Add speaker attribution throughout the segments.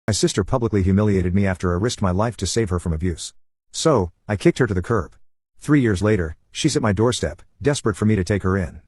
Speaker 1: My sister publicly humiliated me after I risked my life to save her from abuse. So, I kicked her to the curb. 3 years later, she's at my doorstep, desperate for me to take her in.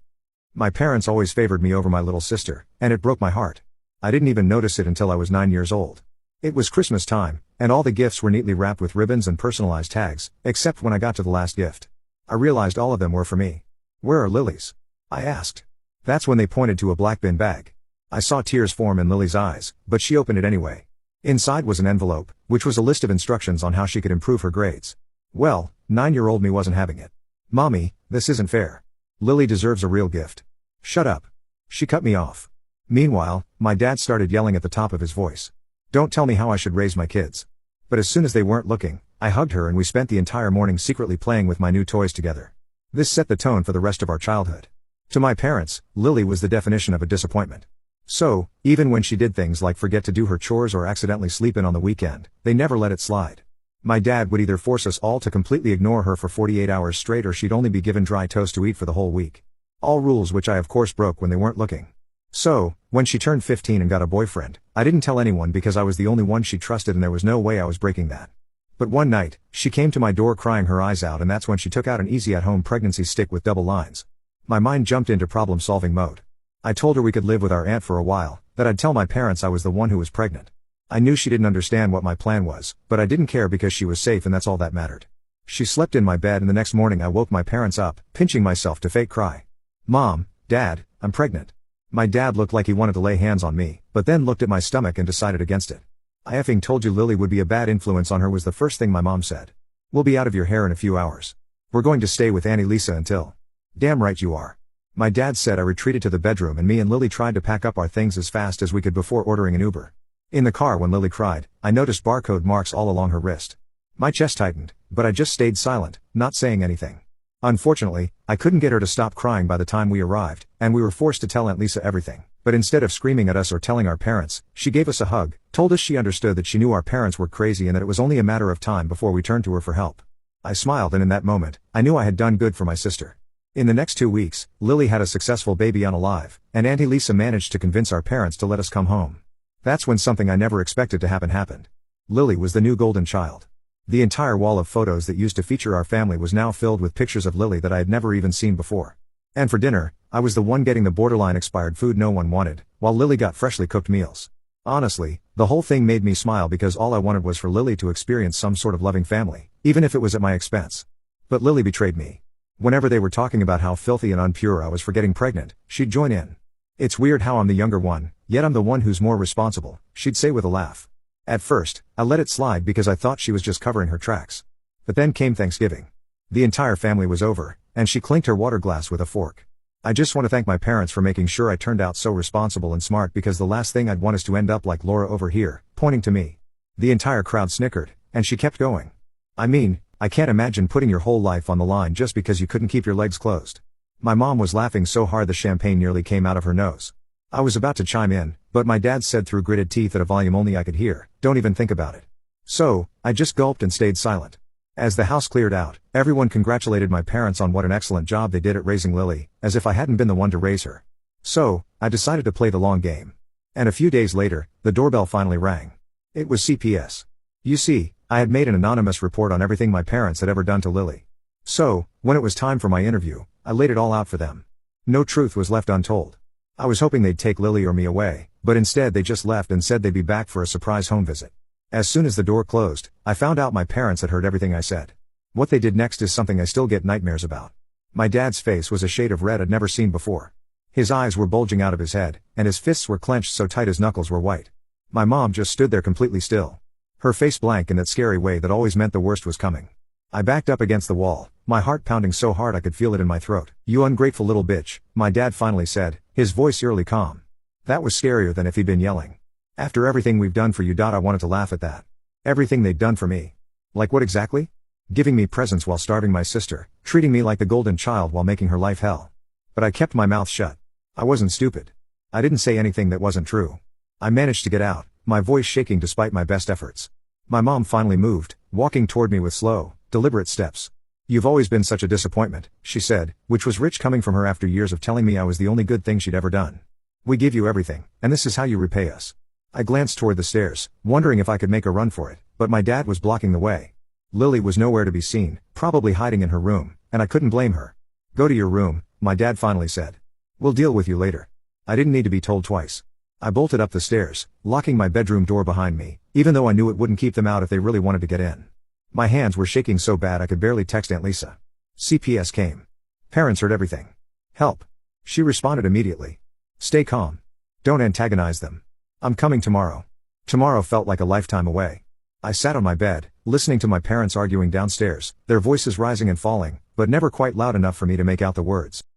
Speaker 1: My parents always favored me over my little sister, and it broke my heart. I didn't even notice it until I was 9 years old. It was Christmas time, and all the gifts were neatly wrapped with ribbons and personalized tags, except when I got to the last gift. I realized all of them were for me. "Where are Lily's?" I asked. That's when they pointed to a black bin bag. I saw tears form in Lily's eyes, but she opened it anyway. Inside was an envelope, which was a list of instructions on how she could improve her grades. Well, 9-year-old me wasn't having it. "Mommy, this isn't fair. Lily deserves a real gift." "Shut up." She cut me off. Meanwhile, my dad started yelling at the top of his voice. "Don't tell me how I should raise my kids." But as soon as they weren't looking, I hugged her and we spent the entire morning secretly playing with my new toys together. This set the tone for the rest of our childhood. To my parents, Lily was the definition of a disappointment. So, even when she did things like forget to do her chores or accidentally sleep in on the weekend, they never let it slide. My dad would either force us all to completely ignore her for 48 hours straight or she'd only be given dry toast to eat for the whole week. All rules which I of course broke when they weren't looking. So, when she turned 15 and got a boyfriend, I didn't tell anyone because I was the only one she trusted and there was no way I was breaking that. But one night, she came to my door crying her eyes out and that's when she took out an easy at-home pregnancy stick with double lines. My mind jumped into problem-solving mode. I told her we could live with our aunt for a while, that I'd tell my parents I was the one who was pregnant. I knew she didn't understand what my plan was, but I didn't care because she was safe and that's all that mattered. She slept in my bed and the next morning I woke my parents up, pinching myself to fake cry. "Mom, Dad, I'm pregnant." My dad looked like he wanted to lay hands on me, but then looked at my stomach and decided against it. "I effing told you Lily would be a bad influence on her," was the first thing my mom said. "We'll be out of your hair in a few hours. We're going to stay with Auntie Lisa until." "Damn right you are." My dad said. I retreated to the bedroom and me and Lily tried to pack up our things as fast as we could before ordering an Uber. In the car when Lily cried, I noticed barcode marks all along her wrist. My chest tightened, but I just stayed silent, not saying anything. Unfortunately, I couldn't get her to stop crying by the time we arrived, and we were forced to tell Aunt Lisa everything. But instead of screaming at us or telling our parents, she gave us a hug, told us she understood that she knew our parents were crazy and that it was only a matter of time before we turned to her for help. I smiled and in that moment, I knew I had done good for my sister. In the next 2 weeks, Lily had a successful baby unalive, and Auntie Lisa managed to convince our parents to let us come home. That's when something I never expected to happen happened. Lily was the new golden child. The entire wall of photos that used to feature our family was now filled with pictures of Lily that I had never even seen before. And for dinner, I was the one getting the borderline expired food no one wanted, while Lily got freshly cooked meals. Honestly, the whole thing made me smile because all I wanted was for Lily to experience some sort of loving family, even if it was at my expense. But Lily betrayed me. Whenever they were talking about how filthy and unpure I was for getting pregnant, she'd join in. "It's weird how I'm the younger one, yet I'm the one who's more responsible," she'd say with a laugh. At first, I let it slide because I thought she was just covering her tracks. But then came Thanksgiving. The entire family was over, and she clinked her water glass with a fork. "I just want to thank my parents for making sure I turned out so responsible and smart because the last thing I'd want is to end up like Laura over here," pointing to me. The entire crowd snickered, and she kept going. "I mean, I can't imagine putting your whole life on the line just because you couldn't keep your legs closed." My mom was laughing so hard the champagne nearly came out of her nose. I was about to chime in, but my dad said through gritted teeth at a volume only I could hear, "Don't even think about it." So, I just gulped and stayed silent. As the house cleared out, everyone congratulated my parents on what an excellent job they did at raising Lily, as if I hadn't been the one to raise her. So, I decided to play the long game. And a few days later, the doorbell finally rang. It was CPS. You see, I had made an anonymous report on everything my parents had ever done to Lily. So, when it was time for my interview, I laid it all out for them. No truth was left untold. I was hoping they'd take Lily or me away, but instead they just left and said they'd be back for a surprise home visit. As soon as the door closed, I found out my parents had heard everything I said. What they did next is something I still get nightmares about. My dad's face was a shade of red I'd never seen before. His eyes were bulging out of his head, and his fists were clenched so tight his knuckles were white. My mom just stood there completely still. Her face blank in that scary way that always meant the worst was coming. I backed up against the wall, my heart pounding so hard I could feel it in my throat. "You ungrateful little bitch," my dad finally said, his voice eerily calm. That was scarier than if he'd been yelling. "After everything we've done for you." I wanted to laugh at that. Everything they'd done for me. Like what exactly? Giving me presents while starving my sister, treating me like the golden child while making her life hell. But I kept my mouth shut. I wasn't stupid. I didn't say anything that wasn't true. I managed to get out, my voice shaking despite my best efforts. My mom finally moved, walking toward me with slow, deliberate steps. "You've always been such a disappointment," she said, which was rich coming from her after years of telling me I was the only good thing she'd ever done. "We give you everything, and this is how you repay us." I glanced toward the stairs, wondering if I could make a run for it, but my dad was blocking the way. Lily was nowhere to be seen, probably hiding in her room, and I couldn't blame her. Go to your room, my dad finally said. We'll deal with you later. I didn't need to be told twice. I bolted up the stairs, locking my bedroom door behind me, even though I knew it wouldn't keep them out if they really wanted to get in. My hands were shaking so bad I could barely text Aunt Lisa. CPS came. Parents heard everything. Help. She responded immediately. Stay calm. Don't antagonize them. I'm coming tomorrow. Tomorrow felt like a lifetime away. I sat on my bed, listening to my parents arguing downstairs, their voices rising and falling, but never quite loud enough for me to make out the words.